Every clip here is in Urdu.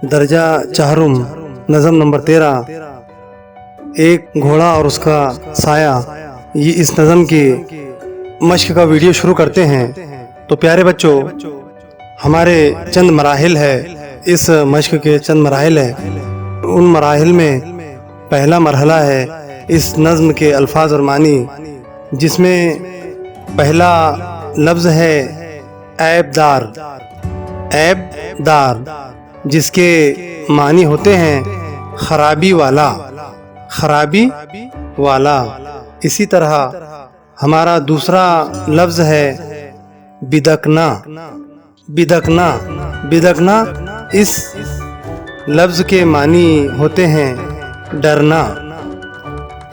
درجہ چہارم نظم نمبر 13 ایک گھوڑا اور اس کا سایہ۔ یہ اس نظم کی مشق کا ویڈیو شروع کرتے ہیں۔ تو پیارے بچوں، ہمارے چند مراحل ہے، اس مشق کے چند مراحل ہے۔ ان مراحل میں پہلا مرحلہ ہے اس نظم کے الفاظ اور معنی، جس میں پہلا لفظ ہے عیب دار۔ عیب دار جس کے معنی ہوتے ہیں خرابی والا، خرابی والا۔ اسی طرح ہمارا دوسرا لفظ ہے بدکنا۔ بدکنا، بدکنا اس لفظ کے معنی ہوتے ہیں ڈرنا۔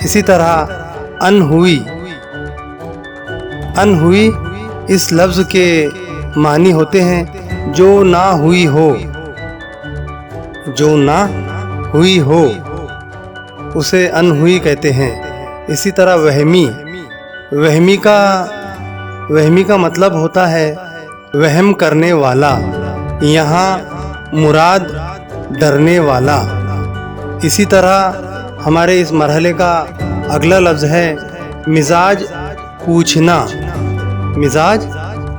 اسی طرح انہوئی۔ انہوئی اس لفظ کے معنی ہوتے ہیں جو نہ ہوئی ہو، جو نہ ہوئی ہو اسے انہوئی کہتے ہیں۔ اسی طرح وہمی۔ وہمی کا مطلب ہوتا ہے وہم کرنے والا، یہاں مراد ڈرنے والا۔ اسی طرح ہمارے اس مرحلے کا اگلا لفظ ہے مزاج پوچھنا۔ مزاج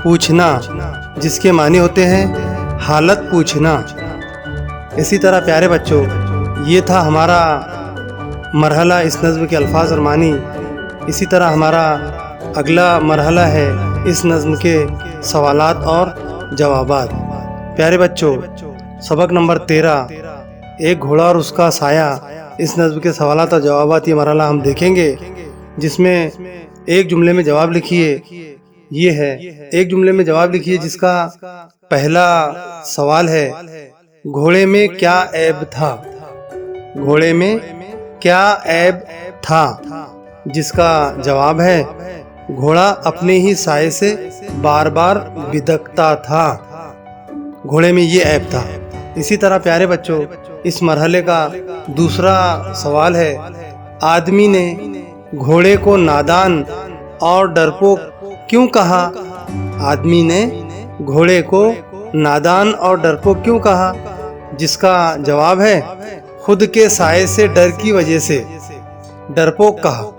پوچھنا جس کے معنی ہوتے ہیں حالت پوچھنا۔ اسی طرح پیارے بچوں، یہ تھا ہمارا مرحلہ اس نظم کے الفاظ اور معنی۔ اسی طرح ہمارا اگلا مرحلہ ہے اس نظم کے سوالات اور جوابات۔ پیارے بچوں، سبق نمبر 13 ایک گھوڑا اور اس کا سایہ، اس نظم کے سوالات اور جوابات، یہ مرحلہ ہم دیکھیں گے، جس میں ایک جملے میں جواب لکھیے۔ یہ ہے ایک جملے میں جواب لکھیے جس کا پہلا سوال ہے گھوڑے میں کیا عیب تھا؟ گھوڑے میں کیا عیب تھا؟ جس کا جواب ہے گھوڑا اپنے ہی سائے سے بار بار بدکتا تھا۔ گھوڑے میں یہ عیب تھا۔ اسی طرح پیارے بچوں، اس مرحلے کا دوسرا سوال ہے آدمی نے گھوڑے کو نادان اور ڈرپوک کیوں کہا؟ آدمی نے گھوڑے کو نادان اور ڈرپوک کیوں کہا؟ جس کا جواب ہے خود کے سائے سے ڈر کی وجہ سے ڈرپوک کہا۔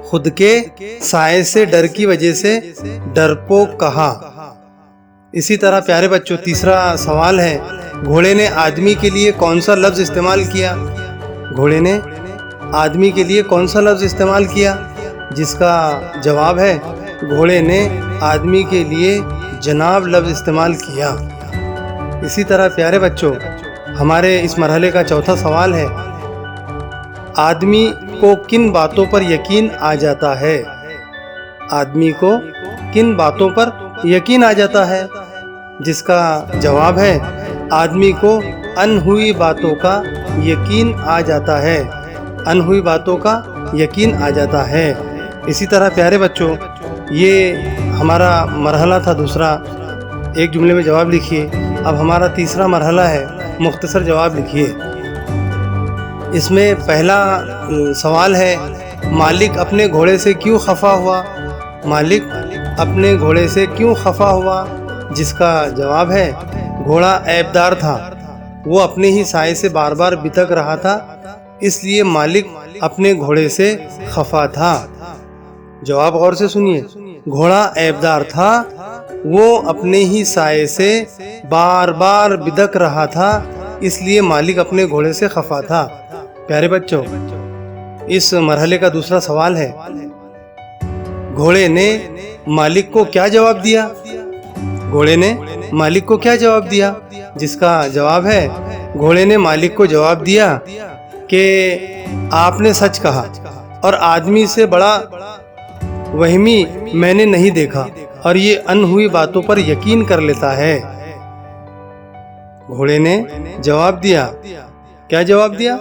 خود کے سائے سے ڈر کی وجہ سے ڈرپوک کہا۔ اسی طرح پیارے بچوں، تیسرا سوال ہے گھوڑے نے آدمی کے لیے کون سا لفظ استعمال کیا؟ گھوڑے نے آدمی کے لیے کون سا لفظ استعمال کیا؟ جس کا جواب ہے گھوڑے نے آدمی کے لیے جناب لفظ استعمال کیا۔ اسی طرح پیارے بچوں، ہمارے اس مرحلے کا چوتھا سوال ہے آدمی کو کن باتوں پر یقین آ جاتا ہے؟ آدمی کو کن باتوں پر یقین آ جاتا ہے؟ جس کا جواب ہے آدمی کو انہوئی باتوں کا یقین آ جاتا ہے۔ انہوئی باتوں کا یقین آ جاتا ہے۔ اسی طرح پیارے بچوں، یہ ہمارا مرحلہ تھا دوسرا، ایک جملے میں جواب لکھیے۔ اب ہمارا تیسرا مرحلہ ہے مختصر جواب لکھیے۔ اس میں پہلا سوال ہے مالک اپنے گھوڑے سے کیوں خفا ہوا؟ مالک اپنے گھوڑے سے کیوں خفا ہوا؟ جس کا جواب ہے گھوڑا عیب دار تھا، وہ اپنے ہی سائے سے بار بار بتک رہا تھا، اس لیے مالک اپنے گھوڑے سے خفا تھا۔ جواب غور سے سنیے، گھوڑا عیب دار تھا، وہ اپنے ہی سائے سے بار بار بدک رہا تھا، اس لیے مالک اپنے گھوڑے سے خفا تھا۔ پیارے بچوں، اس مرحلے کا دوسرا سوال ہے گھوڑے نے مالک کو کیا جواب دیا؟ گھوڑے نے مالک کو کیا جواب دیا؟ جس کا جواب ہے گھوڑے نے مالک کو جواب دیا کہ آپ نے سچ کہا اور آدمی سے بڑا وہمی میں نے نہیں دیکھا، اور یہ انہوئی باتوں پر یقین کر لیتا ہے۔ گھوڑے نے جواب دیا، کیا جواب دیا؟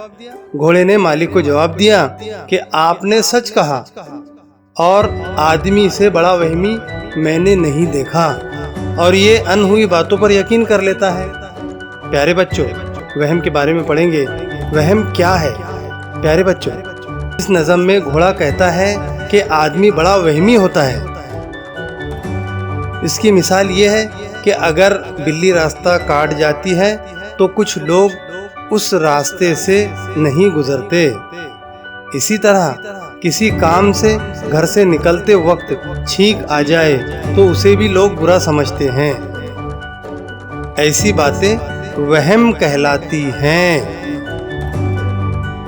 گھوڑے نے مالک کو جواب دیا کہ آپ نے سچ کہا اور آدمی سے بڑا وہمی میں نے نہیں دیکھا، اور یہ انہوئی باتوں پر یقین کر لیتا ہے۔ پیارے بچوں، وہم کے بارے میں پڑھیں گے۔ وہم کیا ہے؟ پیارے بچوں، اس نظم میں گھوڑا کہتا ہے کہ آدمی بڑا وہمی ہوتا ہے۔ اس کی مثال یہ ہے کہ اگر بلی راستہ کاٹ جاتی ہے تو کچھ لوگ اس راستے سے نہیں گزرتے۔ اسی طرح کسی کام سے گھر سے نکلتے وقت چھینک آ جائے تو اسے بھی لوگ برا سمجھتے ہیں۔ ایسی باتیں وہم کہلاتی ہیں۔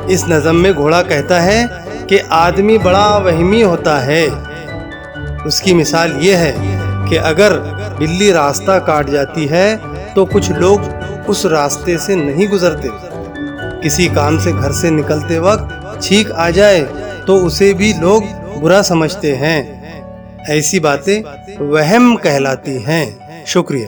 اس نظم میں گھوڑا کہتا ہے کہ آدمی بڑا وہمی ہوتا ہے۔ اس کی مثال یہ ہے کہ اگر بلی راستہ کاٹ جاتی ہے تو کچھ لوگ اس راستے سے نہیں گزرتے۔ کسی کام سے گھر سے نکلتے وقت چھینک آ جائے تو اسے بھی لوگ برا سمجھتے ہیں۔ ایسی باتیں وہم کہلاتی ہیں۔ شکریہ۔